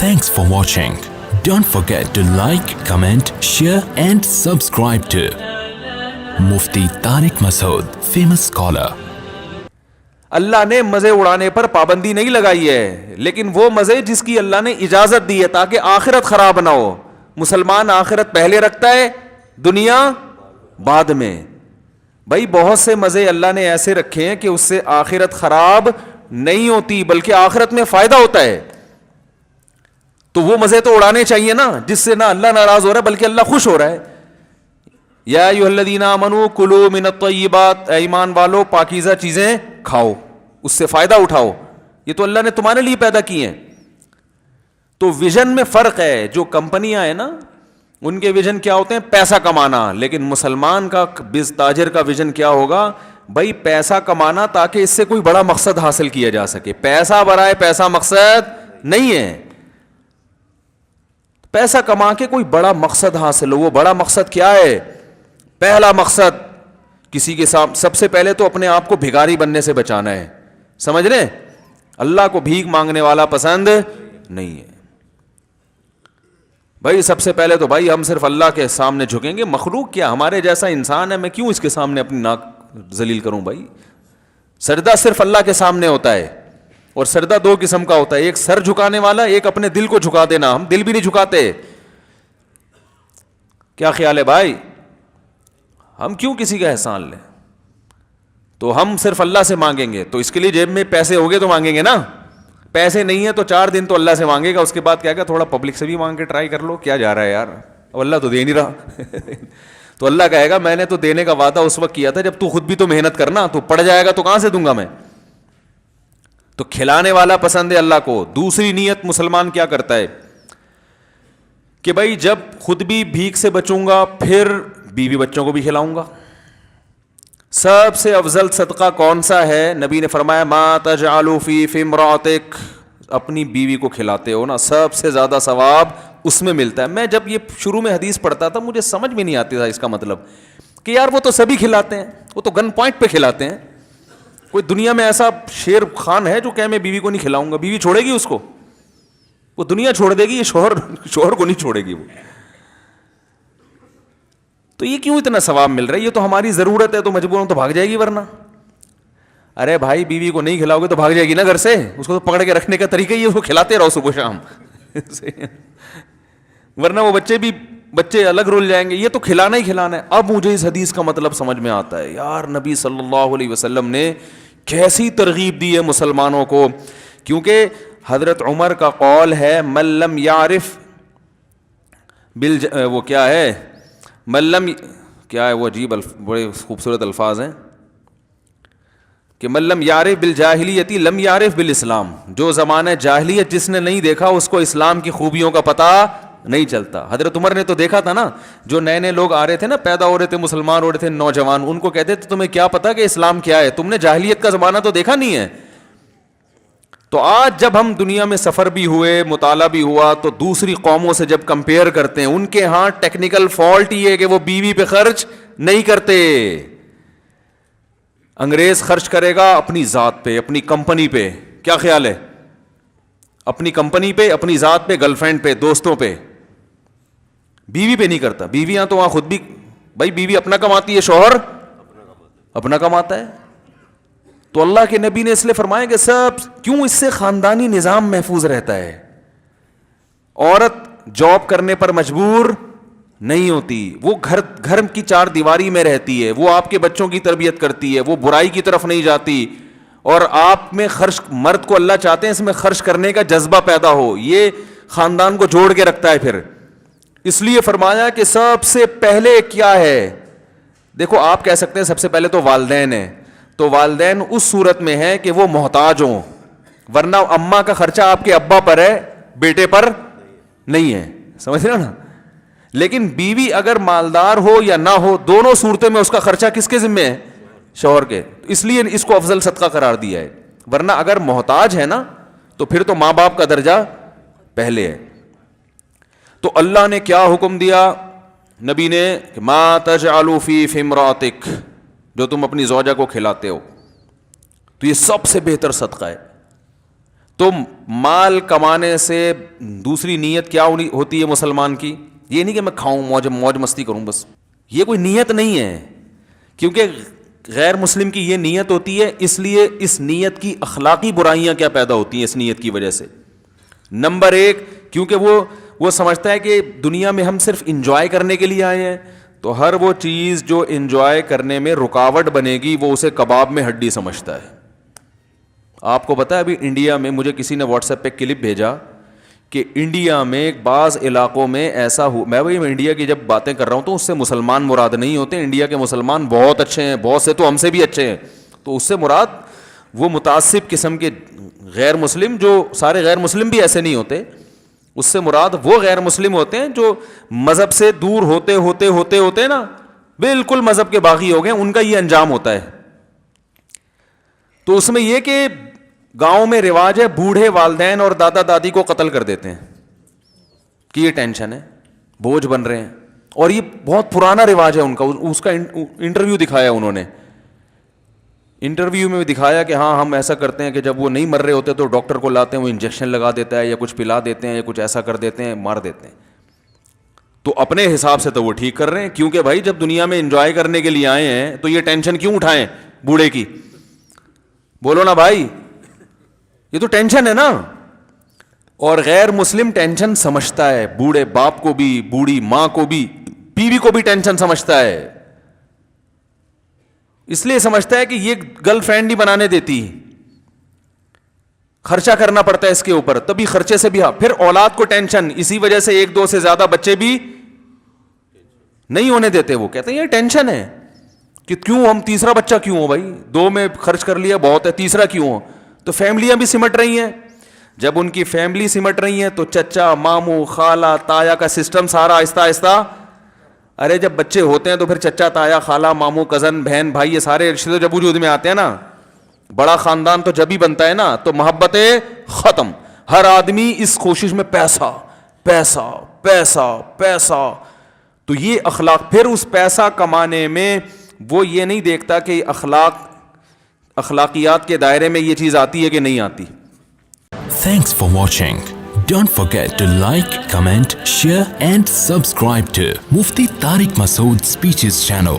Thanks for watching. Don't forget to like, comment, share and subscribe to Mufti Tariq Masood, famous scholar. اللہ نے مزے اڑانے پر پابندی نہیں لگائی ہے، لیکن وہ مزے جس کی اللہ نے اجازت دی ہے تاکہ آخرت خراب نہ ہو. مسلمان آخرت پہلے رکھتا ہے، دنیا بعد میں. بھائی بہت سے مزے اللہ نے ایسے رکھے ہیں کہ اس سے آخرت خراب نہیں ہوتی بلکہ آخرت میں فائدہ ہوتا ہے. تو وہ مزے تو اڑانے چاہیے نا جس سے نہ اللہ ناراض ہو رہا ہے بلکہ اللہ خوش ہو رہا ہے. یا ایھا الذین آمنوا کلوا من الطیبات، اے ایمان والو پاکیزہ چیزیں کھاؤ، اس سے فائدہ اٹھاؤ، یہ تو اللہ نے تمہارے لیے پیدا کی ہیں. تو ویژن میں فرق ہے. جو کمپنیاں ہیں نا ان کے ویژن کیا ہوتے ہیں؟ پیسہ کمانا. لیکن مسلمان کا تاجر کا ویژن کیا ہوگا؟ بھائی پیسہ کمانا تاکہ اس سے کوئی بڑا مقصد حاصل کیا جا سکے. پیسہ برائے پیسہ مقصد نہیں ہے. پیسہ کما کے کوئی بڑا مقصد حاصل ہو. وہ بڑا مقصد کیا ہے؟ پہلا مقصد کسی کے ساتھ سب سے پہلے تو اپنے آپ کو بھکاری بننے سے بچانا ہے. سمجھ رہے؟ اللہ کو بھیک مانگنے والا پسند نہیں ہے. بھائی سب سے پہلے تو بھائی ہم صرف اللہ کے سامنے جھکیں گے. مخلوق کیا ہمارے جیسا انسان ہے، میں کیوں اس کے سامنے اپنی ناک ذلیل کروں؟ بھائی سجدہ صرف اللہ کے سامنے ہوتا ہے، اور سجدہ دو قسم کا ہوتا ہے، ایک سر جھکانے والا، ایک اپنے دل کو جھکا دینا. ہم دل بھی نہیں جھکاتے. کیا خیال ہے بھائی؟ ہم کیوں کسی کا احسان لیں؟ تو ہم صرف اللہ سے مانگیں گے. تو اس کے لیے جیب میں پیسے ہوگے تو مانگیں گے نا. پیسے نہیں ہیں تو 4 دن تو اللہ سے مانگے گا، اس کے بعد کیا کہ تھوڑا پبلک سے بھی مانگ کے ٹرائی کر لو. کیا جا رہا ہے یار، اب اللہ تو دے نہیں رہا. تو اللہ کہے گا میں نے تو دینے کا وعدہ اس وقت کیا تھا جب تو خود بھی تو محنت کرنا. تو پڑ جائے گا تو کہاں سے دوں گا میں؟ تو کھلانے والا پسند ہے اللہ کو. دوسری نیت مسلمان کیا کرتا ہے کہ بھائی جب خود بھی بھیک سے بچوں گا پھر بیوی بچوں کو بھی کھلاؤں گا. سب سے افضل صدقہ کون سا ہے؟ نبی نے فرمایا ما تجعل فی امرأتک، اپنی بیوی کو کھلاتے ہو نا سب سے زیادہ ثواب اس میں ملتا ہے. میں جب یہ شروع میں حدیث پڑھتا تھا مجھے سمجھ میں نہیں آتی تھا اس کا مطلب کہ یار وہ تو سبھی کھلاتے ہیں، وہ تو گن پوائنٹ پہ کھلاتے ہیں. کوئی دنیا میں ایسا شیر خان ہے جو کہ میں بیوی کو نہیں کھلاؤں گا؟ بیوی چھوڑے گی اس کو؟ وہ دنیا چھوڑ دے گی، یہ شوہر کو نہیں چھوڑے گی وہ. تو یہ کیوں اتنا ثواب مل رہا ہے؟ یہ تو ہماری ضرورت ہے تو مجبور تو بھاگ جائے گی ورنہ. ارے بھائی بیوی کو نہیں کھلاؤ گے تو بھاگ جائے گی نا گھر سے. اس کو تو پکڑ کے رکھنے کا طریقہ یہ اس کو کھلاتے رہو صبح شام. ورنہ وہ بچے الگ رول جائیں گے. یہ تو کھلانا ہی کھلانا ہے. اب مجھے اس حدیث کا مطلب سمجھ میں آتا ہے. یار نبی صلی اللہ علیہ وسلم نے کیسی ترغیب دی ہے مسلمانوں کو. کیونکہ حضرت عمر کا قول ہے من لم یعرف وہ کیا ہے ملم، کیا ہے وہ عجیب بڑے خوبصورت الفاظ ہیں کہ ملم یعرف بالجاہلیتی لم یعرف بالاسلام. جو زمانہ جاہلیت جس نے نہیں دیکھا اس کو اسلام کی خوبیوں کا پتہ نہیں چلتا. حضرت عمر نے تو دیکھا تھا نا، جو نئے نئے لوگ آ رہے تھے نا، پیدا ہو رہے تھے، مسلمان ہو رہے تھے نوجوان، ان کو کہتے تھے تمہیں کیا پتا کہ اسلام کیا ہے؟ تم نے جاہلیت کا زمانہ تو دیکھا نہیں ہے. تو آج جب ہم دنیا میں سفر بھی ہوئے، مطالعہ بھی ہوا، تو دوسری قوموں سے جب کمپیئر کرتے ہیں ان کے ہاں ٹیکنیکل فالٹ یہ ہے کہ وہ بیوی پہ خرچ نہیں کرتے. انگریز خرچ کرے گا اپنی ذات پہ، اپنی کمپنی پہ. کیا خیال ہے؟ اپنی کمپنی پہ، اپنی ذات پہ، گرل فرینڈ پہ، دوستوں پہ. بیوی پہ نہیں کرتا. بیویاں تو وہاں خود بھی، بھائی بیوی اپنا کماتی ہے، شوہر اپنا کماتا ہے. تو اللہ کے نبی نے اس لیے فرمایا کہ سب کیوں، اس سے خاندانی نظام محفوظ رہتا ہے. عورت جاب کرنے پر مجبور نہیں ہوتی، وہ گھر کی 4 دیواری میں رہتی ہے، وہ آپ کے بچوں کی تربیت کرتی ہے، وہ برائی کی طرف نہیں جاتی. اور آپ میں خرچ، مرد کو اللہ چاہتے ہیں اس میں خرچ کرنے کا جذبہ پیدا ہو. یہ خاندان کو جوڑ کے رکھتا ہے. پھر اس لیے فرمایا کہ سب سے پہلے کیا ہے؟ دیکھو آپ کہہ سکتے ہیں سب سے پہلے تو والدین ہیں. تو والدین اس صورت میں ہے کہ وہ محتاج ہوں، ورنہ اماں کا خرچہ آپ کے ابا پر ہے، بیٹے پر نہیں ہے. سمجھ رہے نا؟ لیکن بیوی اگر مالدار ہو یا نہ ہو، دونوں صورتوں میں اس کا خرچہ کس کے ذمہ ہے؟ شوہر کے. اس لیے اس کو افضل صدقہ قرار دیا ہے. ورنہ اگر محتاج ہے نا تو پھر تو ماں باپ کا درجہ پہلے ہے. تو اللہ نے کیا حکم دیا نبی نے کہ ما تجعلوا فی امرأتک، جو تم اپنی زوجہ کو کھلاتے ہو، تو یہ سب سے بہتر صدقہ ہے. تو مال کمانے سے دوسری نیت کیا ہوتی ہے مسلمان کی؟ یہ نہیں کہ میں کھاؤں موج مستی کروں بس، یہ کوئی نیت نہیں ہے، کیونکہ غیر مسلم کی یہ نیت ہوتی ہے. اس لیے اس نیت کی اخلاقی برائیاں کیا پیدا ہوتی ہیں اس نیت کی وجہ سے. نمبر ایک، کیونکہ وہ سمجھتا ہے کہ دنیا میں ہم صرف انجوائے کرنے کے لیے آئے ہیں، تو ہر وہ چیز جو انجوائے کرنے میں رکاوٹ بنے گی وہ اسے کباب میں ہڈی سمجھتا ہے. آپ کو پتا ہے ابھی انڈیا میں مجھے کسی نے واٹس ایپ پہ کلپ بھیجا کہ انڈیا میں بعض علاقوں میں ایسا ہو، میں انڈیا کی جب باتیں کر رہا ہوں تو اس سے مسلمان مراد نہیں ہوتے، انڈیا کے مسلمان بہت اچھے ہیں، بہت سے تو ہم سے بھی اچھے ہیں، تو اس سے مراد وہ متعصب قسم کے غیر مسلم، جو سارے غیر مسلم بھی ایسے نہیں ہوتے، اس سے مراد وہ غیر مسلم ہوتے ہیں جو مذہب سے دور ہوتے ہوتے ہوتے ہوتے نا بالکل مذہب کے باغی ہو گئے، ان کا یہ انجام ہوتا ہے. تو اس میں یہ کہ گاؤں میں رواج ہے بوڑھے والدین اور دادا دادی کو قتل کر دیتے ہیں کہ یہ ٹینشن ہے، بوجھ بن رہے ہیں، اور یہ بہت پرانا رواج ہے ان کا. اس کا انٹرویو دکھایا انہوں نے، انٹرویو میں دکھایا کہ ہاں ہم ایسا کرتے ہیں کہ جب وہ نہیں مر رہے ہوتے تو ڈاکٹر کو لاتے ہیں، وہ انجیکشن لگا دیتا ہے یا کچھ پلا دیتے ہیں یا کچھ ایسا کر دیتے ہیں، مار دیتے ہیں. تو اپنے حساب سے تو وہ ٹھیک کر رہے ہیں، کیونکہ بھائی جب دنیا میں انجوائے کرنے کے لیے آئے ہیں تو یہ ٹینشن کیوں اٹھائیں بوڑھے کی؟ بولو نا بھائی، یہ تو ٹینشن ہے نا. اور غیر مسلم ٹینشن سمجھتا ہے، بوڑھے باپ کو بھی، بوڑھی ماں کو بھی، بیوی کو بھی ٹینشن سمجھتا ہے. اس لیے سمجھتا ہے کہ یہ گرل فرینڈ نہیں بنانے دیتی، خرچہ کرنا پڑتا ہے اس کے اوپر، تبھی خرچے سے بھی. پھر اولاد کو ٹینشن، اسی وجہ سے 1-2 سے زیادہ بچے بھی نہیں ہونے دیتے. وہ کہتے ہیں یہ ٹینشن ہے کہ کیوں ہم تیسرا بچہ کیوں ہو بھائی، 2 میں خرچ کر لیا بہت ہے، تیسرا کیوں ہو. تو فیملیاں بھی سمٹ رہی ہیں، جب ان کی فیملی سمٹ رہی ہیں تو چچا ماموں خالہ تایا کا سسٹم سارا آہستہ آہستہ. ارے جب بچے ہوتے ہیں تو پھر چچا تایا خالہ ماموں کزن بہن بھائی یہ سارے رشتے جب وجود میں آتے ہیں نا، بڑا خاندان تو جب ہی بنتا ہے نا، تو محبتیں ختم. ہر آدمی اس کوشش میں پیسہ پیسہ پیسہ پیسہ. تو یہ اخلاق، پھر اس پیسہ کمانے میں وہ یہ نہیں دیکھتا کہ اخلاقیات کے دائرے میں یہ چیز آتی ہے کہ نہیں آتی. Thanks for watching. Don't forget to like, comment, share and subscribe to Mufti Tariq Masood Speeches channel.